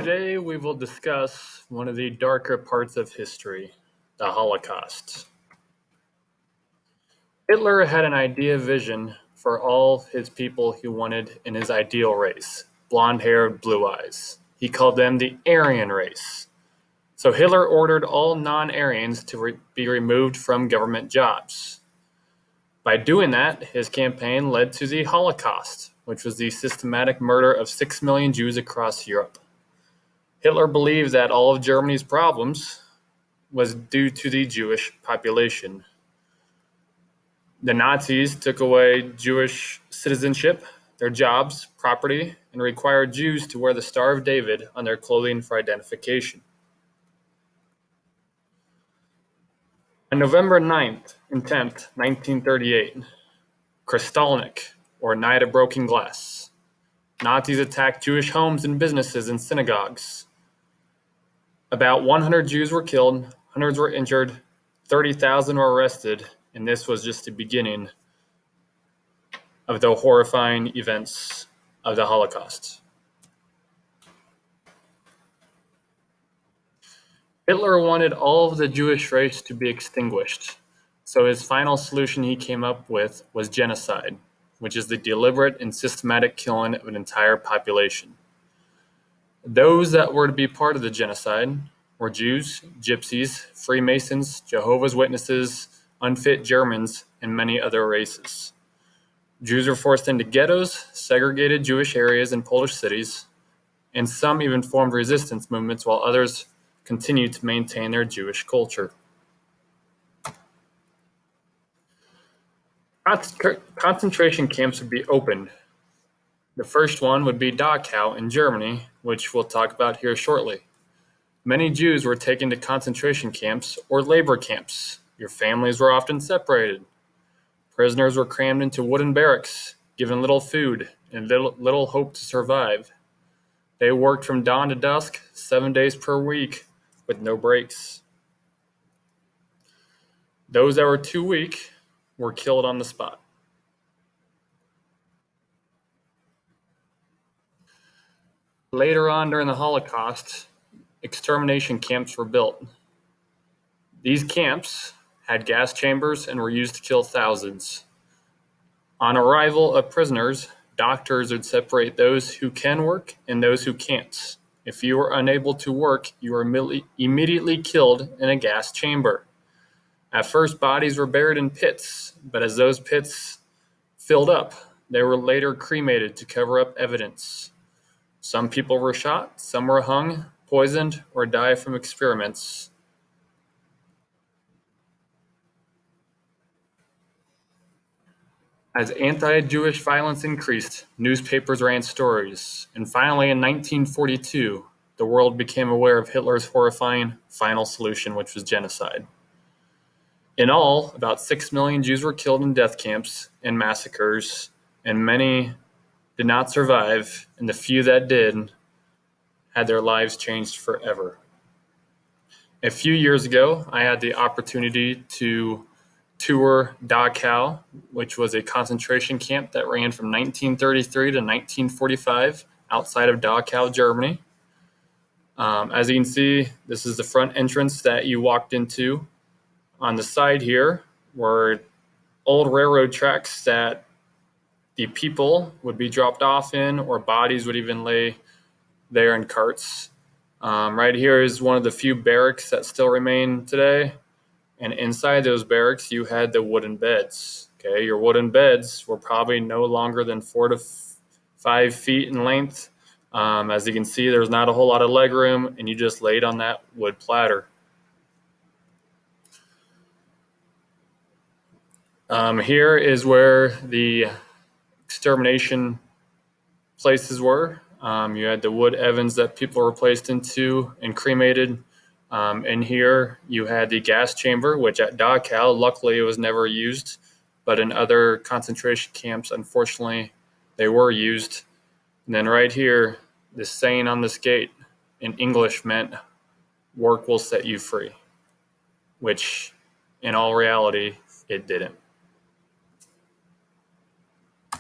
Today we will discuss one of the darker parts of history, the Holocaust. Hitler had an idea vision for all his people he wanted in his ideal race, blonde-haired, blue eyes. He called them the Aryan race. So Hitler ordered all non-Aryans to be removed from government jobs. By doing that, his campaign led to the Holocaust, which was the systematic murder of 6 million Jews across Europe. Hitler believed that all of Germany's problems was due to the Jewish population. The Nazis took away Jewish citizenship, their jobs, property, and required Jews to wear the Star of David on their clothing for identification. On November 9th and 10th, 1938, Kristallnacht, or Night of Broken Glass, Nazis attacked Jewish homes and businesses and synagogues. About 100 Jews were killed, hundreds were injured, 30,000 were arrested, and this was just the beginning of the horrifying events of the Holocaust. Hitler wanted all of the Jewish race to be extinguished, so his final solution he came up with was genocide, which is the deliberate and systematic killing of an entire population. Those that were to be part of the genocide were Jews, Gypsies, Freemasons, Jehovah's Witnesses, unfit Germans, and many other races. Jews were forced into ghettos, segregated Jewish areas in Polish cities, and some even formed resistance movements while others continued to maintain their Jewish culture. Concentration camps would be opened. The first one would be Dachau in Germany, which we'll talk about here shortly. Many Jews were taken to concentration camps or labor camps. Your families were often separated. Prisoners were crammed into wooden barracks, given little food and little hope to survive. They worked from dawn to dusk, 7 days per week, with no breaks. Those that were too weak were killed on the spot. Later on during the Holocaust, extermination camps were built. These camps had gas chambers and were used to kill thousands. On arrival of prisoners, doctors would separate those who can work and those who can't. If you were unable to work, you were immediately killed in a gas chamber. At first, bodies were buried in pits, but as those pits filled up, they were later cremated to cover up evidence. Some people were shot, some were hung, poisoned, or died from experiments. As anti-Jewish violence increased, newspapers ran stories, and finally in 1942, the world became aware of Hitler's horrifying final solution, which was genocide. In all, about 6 million Jews were killed in death camps and massacres, and many did not survive, and the few that did had their lives changed forever. A few years ago, I had the opportunity to tour Dachau, which was a concentration camp that ran from 1933 to 1945 outside of Dachau, Germany. As you can see, this is the front entrance that you walked into. On the side here were old railroad tracks that the people would be dropped off in, or bodies would even lay there in carts. Right here is one of the few barracks that still remain today. And inside those barracks, you had the wooden beds. Okay, your wooden beds were probably no longer than 4 to 5 feet in length. As you can see, there's not a whole lot of leg room, and you just laid on that wood platter. Here is where the extermination places were. You had the wood ovens that people were placed into and cremated. And here you had the gas chamber, which at Dachau, luckily it was never used, but in other concentration camps, unfortunately, they were used. And then right here, the saying on this gate in English meant, "Work will set you free," which in all reality, it didn't.